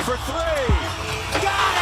for three. Got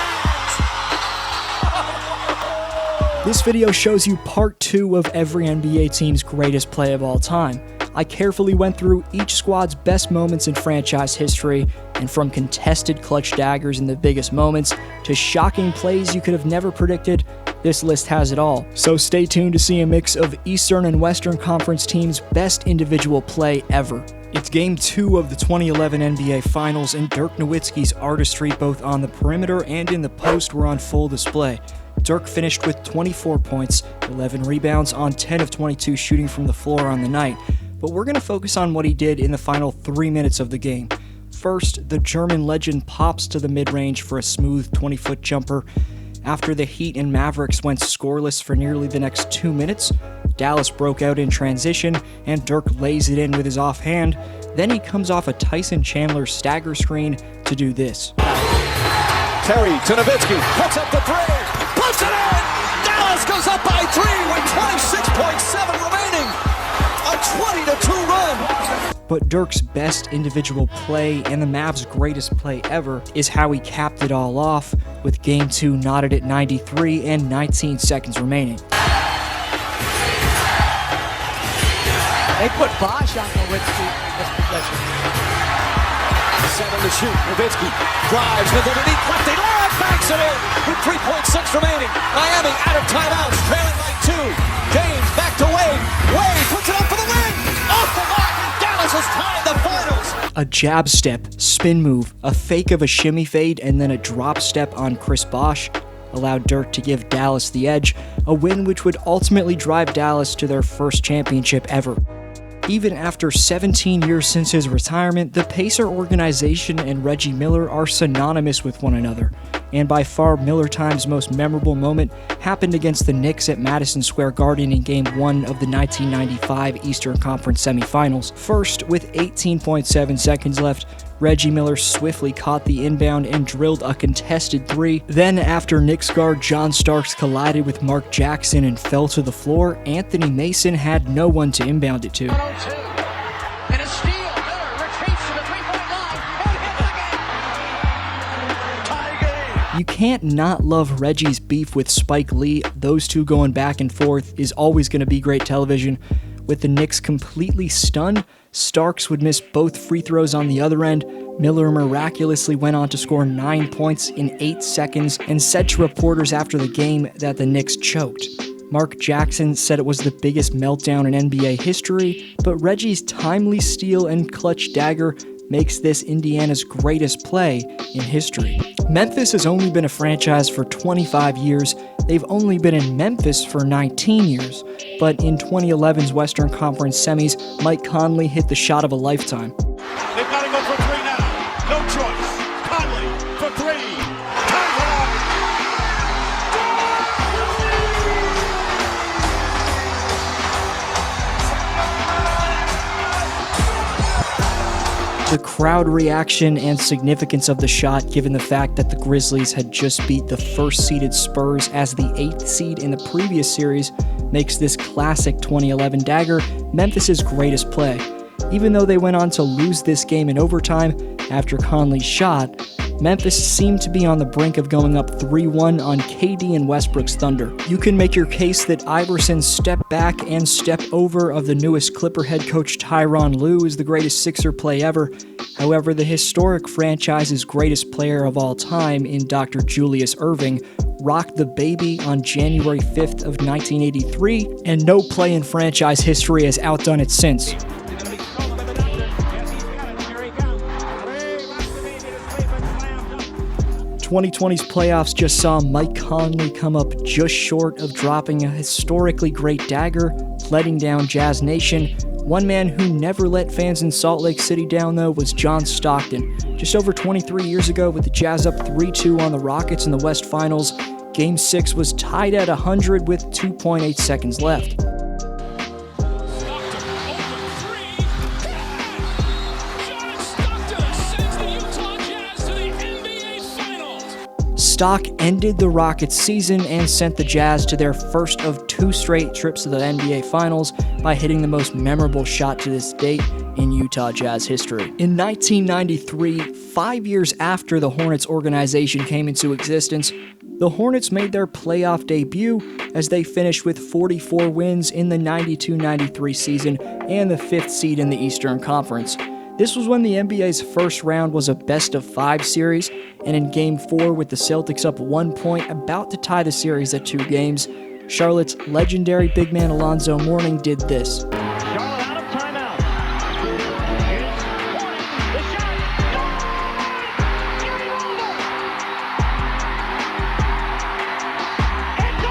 it! This video shows you part 2 of every NBA team's greatest play of all time. I carefully went through each squad's best moments in franchise history, and from contested clutch daggers in the biggest moments to shocking plays you could have never predicted, this list has it all. So stay tuned to see a mix of Eastern and Western Conference teams' best individual play ever. It's Game 2 of the 2011 NBA Finals, and Dirk Nowitzki's artistry both on the perimeter and in the post were on full display. Dirk finished with 24 points, 11 rebounds on 10 of 22 shooting from the floor on the night. But we're going to focus on what he did in the final 3 minutes of the game. First, the German legend pops to the mid-range for a smooth 20-foot jumper. After the Heat and Mavericks went scoreless for nearly the next 2 minutes, Dallas broke out in transition, and Dirk lays it in with his offhand. Then he comes off a Tyson Chandler stagger screen to do this. Terry to Nowitzki, puts up the three, puts it in! Dallas goes up by 3 with 26.7 remaining. A 20-2 run. But Dirk's best individual play and the Mavs' greatest play ever is how he capped it all off, with Game 2 knotted at 93 and 19 seconds remaining. They put BOSH on Nowitzki this possession. 7 to shoot. Nowitzki drives with it underneath lefty. Banks it in with 3.6 remaining. Miami out of timeouts, trailing by 2. James back to Wade. Wade puts it up for the win. Off the mark, and Dallas has tied the finals. A jab step, spin move, a fake of a shimmy fade, and then a drop step on Chris Bosh allowed Dirk to give Dallas the edge, a win which would ultimately drive Dallas to their first championship ever. Even after 17 years since his retirement, the Pacer organization and Reggie Miller are synonymous with one another, and by far Miller Time's most memorable moment happened against the Knicks at Madison Square Garden in Game 1 of the 1995 Eastern Conference semifinals. First, with 18.7 seconds left, Reggie Miller swiftly caught the inbound and drilled a contested 3. Then, after Knicks guard John Starks collided with Mark Jackson and fell to the floor, Anthony Mason had no one to inbound it to. And a steal. Miller retreats to the three-point line. And hit it again. Tie game. You can't not love Reggie's beef with Spike Lee. Those two going back and forth is always going to be great television. With the Knicks completely stunned, Starks would miss both free throws on the other end. Miller miraculously went on to score 9 points in 8 seconds and said to reporters after the game that the Knicks choked. Mark Jackson said it was the biggest meltdown in NBA history, but Reggie's timely steal and clutch dagger makes this Indiana's greatest play in history. Memphis has only been a franchise for 25 years. They've only been in Memphis for 19 years. But in 2011's Western Conference semis, Mike Conley hit the shot of a lifetime. They've got to go for 3 now. No choice. Conley for 3. Ties it up. The crowd reaction and significance of the shot, given the fact that the Grizzlies had just beat the first-seeded Spurs as the 8th seed in the previous series, makes this classic 2011 dagger Memphis's greatest play. Even though they went on to lose this game in overtime after Conley's shot, Memphis seemed to be on the brink of going up 3-1 on KD and Westbrook's Thunder. You can make your case that Iverson's step back and step over of the newest Clipper head coach Tyronn Lue is the greatest Sixer play ever. However, the historic franchise's greatest player of all time in Dr. Julius Erving rocked the baby on January 5th of 1983, and no play in franchise history has outdone it since. 2020's playoffs just saw Mike Conley come up just short of dropping a historically great dagger, letting down Jazz Nation. One man who never let fans in Salt Lake City down, though, was John Stockton. Just over 23 years ago, with the Jazz up 3-2 on the Rockets in the West Finals, Game 6 was tied at 100 with 2.8 seconds left. Stock ended the Rockets' season and sent the Jazz to their first of 2 2 straight trips to the NBA Finals by hitting the most memorable shot to this date in Utah Jazz history. In 1993, 5 years after the Hornets organization came into existence, the Hornets made their playoff debut as they finished with 44 wins in the 92-93 season and the 5th seed in the Eastern Conference. This was when the NBA's first round was a best-of-5 series, and in Game 4 with the Celtics up 1 point, about to tie the series at 2 games, Charlotte's legendary big man Alonzo Mourning did this. Charlotte out of timeout. Here's Mourning. The shot. It's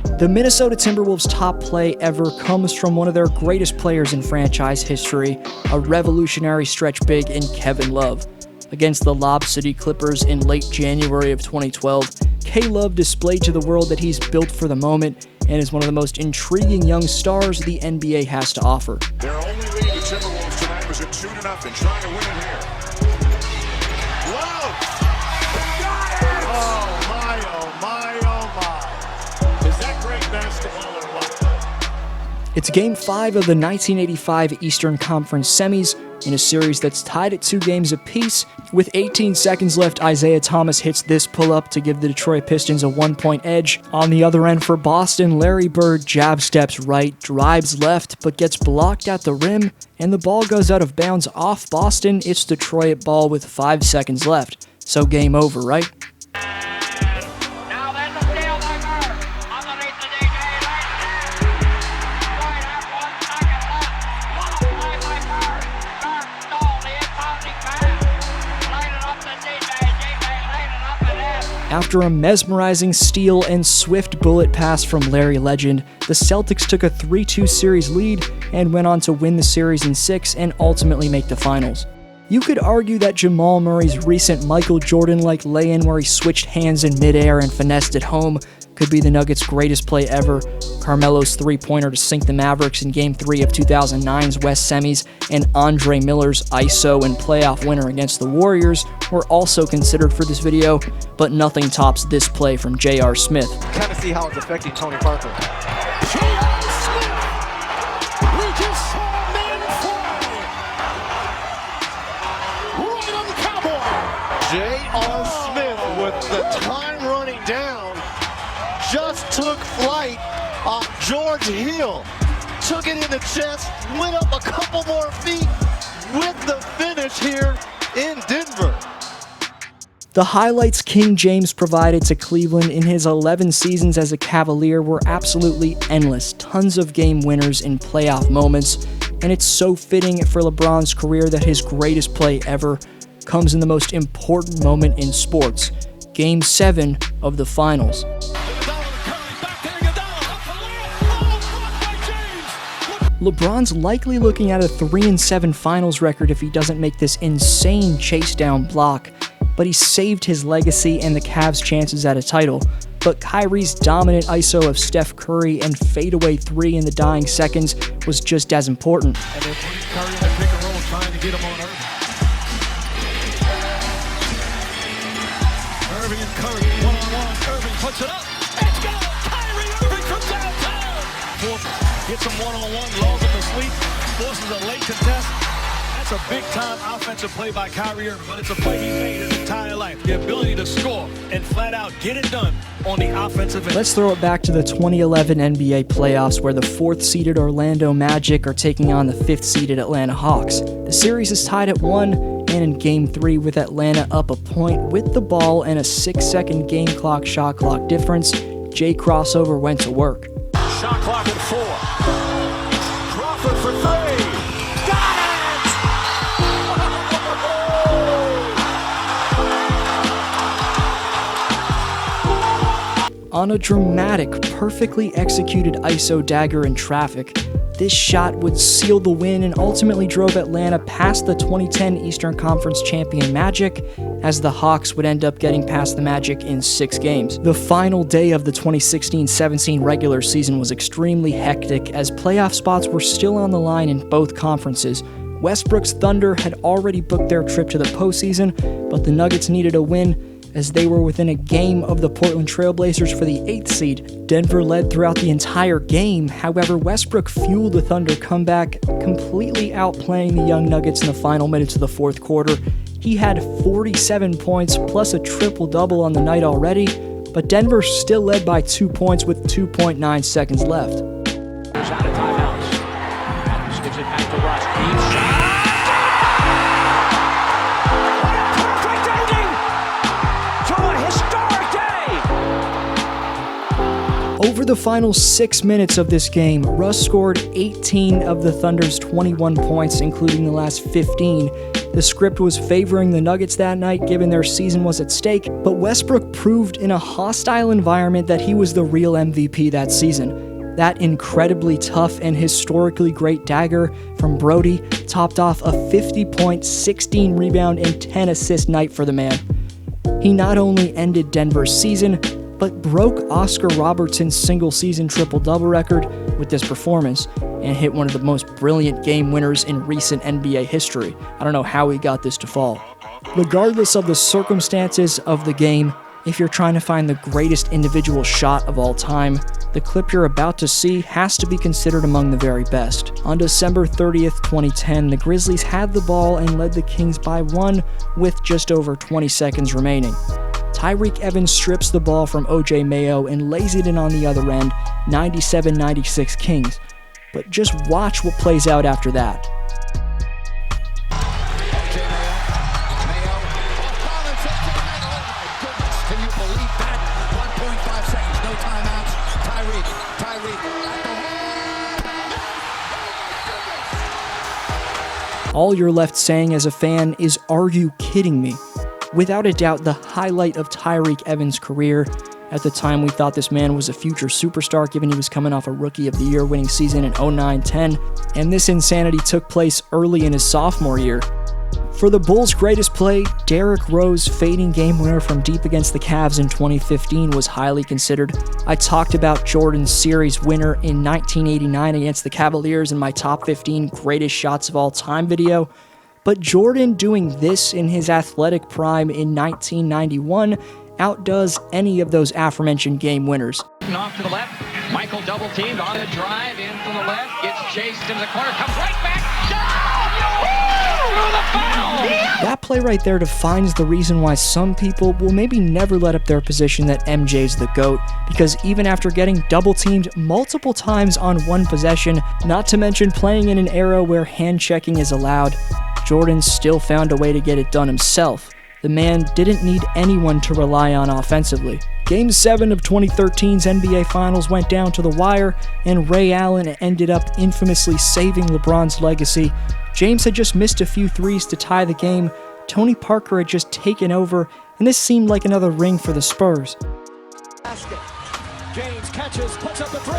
over. The Minnesota Timberwolves' top play ever comes from one of their greatest players in franchise history, a revolutionary stretch big in Kevin Love. Against the Lob City Clippers in late January of 2012, K-Love displayed to the world that he's built for the moment and is one of the most intriguing young stars the NBA has to offer. Their only lead, the Timberwolves tonight, was at 2-0, trying to win it here. Love! Got it! Oh my, oh my, oh my. Is that great basketball or what? It's Game 5 of the 1985 Eastern Conference Semis in a series that's tied at 2 games apiece. With 18 seconds left, Isaiah Thomas hits this pull-up to give the Detroit Pistons a 1-point edge. On the other end for Boston, Larry Bird jab steps right, drives left, but gets blocked at the rim, and the ball goes out of bounds off Boston. It's Detroit ball with 5 seconds left. So game over, right? Now there's a steal by Bird. Underneath the DJ. Right at 1 second left. What a play by Bird. Bird stole the impounding pass. Laid it up to DJ. DJ laid it up and in. After a mesmerizing steal and swift bullet pass from Larry Legend, the Celtics took a 3-2 series lead and went on to win the series in 6 and ultimately make the finals. You could argue that Jamal Murray's recent Michael Jordan-like lay-in where he switched hands in midair and finessed it home could be the Nuggets' greatest play ever. Carmelo's three-pointer to sink the Mavericks in Game 3 of 2009's West Semis, and Andre Miller's ISO and playoff winner against the Warriors were also considered for this video, but nothing tops this play from J.R. Smith. Kind of see how it's affecting Tony Parker. J.R. Smith! We just saw a man fly! Right on the cowboy! J.R. Smith, with the time running down, just took flight off George Hill. Took it in the chest, went up a couple more feet with the finish here in Denver. The highlights King James provided to Cleveland in his 11 seasons as a Cavalier were absolutely endless. Tons of game winners in playoff moments, and it's so fitting for LeBron's career that his greatest play ever comes in the most important moment in sports, Game 7 of the Finals. LeBron's likely looking at a 3-7 finals record if he doesn't make this insane chase down block, but he saved his legacy and the Cavs' chances at a title. But Kyrie's dominant ISO of Steph Curry and fadeaway 3 in the dying seconds was just as important. And then Curry in the pick and roll trying to get him on Irving. Irving and Curry, one-on-one. Irving puts it up. It's good! Kyrie Irving from downtown! Gets him one-on-one, lulls him to sleep, forces a late contest. That's a big-time offensive play by Kyrie Irving, but it's a play he made his entire life. The ability to score and flat-out get it done on the offensive end. Let's throw it back to the 2011 NBA playoffs where the 4th-seeded Orlando Magic are taking on the 5th-seeded Atlanta Hawks. The series is tied at 1, and in Game 3 with Atlanta up a point with the ball and a 6-second game clock shot clock difference, Jay Crossover went to work. Shot clock at 4. Crawford for 3. Got it! On a dramatic, perfectly executed ISO dagger in traffic, this shot would seal the win and ultimately drove Atlanta past the 2010 Eastern Conference champion Magic, as the Hawks would end up getting past the Magic in 6 games. The final day of the 2016-17 regular season was extremely hectic as playoff spots were still on the line in both conferences. Westbrook's Thunder had already booked their trip to the postseason, but the Nuggets needed a win as they were within a game of the Portland Trail Blazers for the 8th seed. Denver led throughout the entire game, however Westbrook fueled the Thunder comeback, completely outplaying the young Nuggets in the final minutes of the fourth quarter. He had 47 points plus a triple-double on the night already, but Denver still led by 2 points with 2.9 seconds left. There's out of timeouts. Adams gives it back to Russ. Deep shot. Perfect ending to a historic day. Over the final 6 minutes of this game, Russ scored 18 of the Thunder's 21 points, including the last 15. The script was favoring the Nuggets that night, given their season was at stake, but Westbrook proved in a hostile environment that he was the real MVP that season. That incredibly tough and historically great dagger from Brody topped off a 50-point, 16-rebound, and 10-assist night for the man. He not only ended Denver's season, but broke Oscar Robertson's single-season triple-double record with this performance, and hit one of the most brilliant game winners in recent NBA history. I don't know how he got this to fall. Regardless of the circumstances of the game, if you're trying to find the greatest individual shot of all time, the clip you're about to see has to be considered among the very best. On December 30th, 2010, the Grizzlies had the ball and led the Kings by 1 with just over 20 seconds remaining. Tyreke Evans strips the ball from O.J. Mayo and lays it in on the other end, 97-96 Kings. But just watch what plays out after that. Mayo. Can you believe that? 1.5 seconds, no timeouts. Tyreke at the All you're left saying as a fan is, are you kidding me? Without a doubt, the highlight of Tyreke Evans' career. At the time, we thought this man was a future superstar, given he was coming off a Rookie of the Year winning season in 09-10, and this insanity took place early in his sophomore year. For the Bulls' greatest play, Derrick Rose's fading game winner from deep against the Cavs in 2015 was highly considered. I talked about Jordan's series winner in 1989 against the Cavaliers in my top 15 greatest shots of all time video, but Jordan doing this in his athletic prime in 1991 outdoes any of those aforementioned game winners. Off to the left. Michael double teamed on the drive in from the left. Gets chased into the corner. Comes right back. The foul. That play right there defines the reason why some people will maybe never let up their position that MJ's the GOAT, because even after getting double teamed multiple times on one possession, not to mention playing in an era where hand checking is allowed, Jordan still found a way to get it done himself. The man didn't need anyone to rely on offensively. Game 7 of 2013's NBA Finals went down to the wire, and Ray Allen ended up infamously saving LeBron's legacy. James had just missed a few threes to tie the game, Tony Parker had just taken over, and this seemed like another ring for the Spurs. basket. James catches, puts up the three.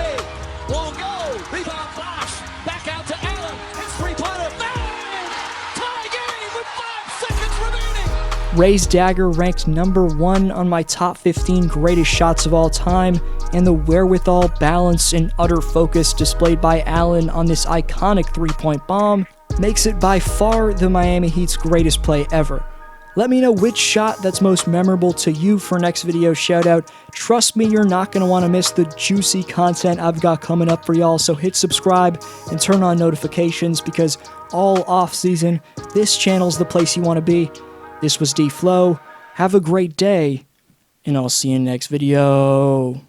Won't go. Rebound Bosh. Back out to Allen. His three-pointer. Bang! Tie game with 5 seconds remaining. Ray's dagger ranked number 1 on my top 15 greatest shots of all time, and the wherewithal, balance, and utter focus displayed by Allen on this iconic three-point bomb makes it by far the Miami Heat's greatest play ever. Let me know which shot that's most memorable to you for next video shoutout. Trust me, you're not going to want to miss the juicy content I've got coming up for y'all, so hit subscribe and turn on notifications, because all off-season, this channel's the place you want to be. This was D-Flow. Have a great day, and I'll see you in the next video.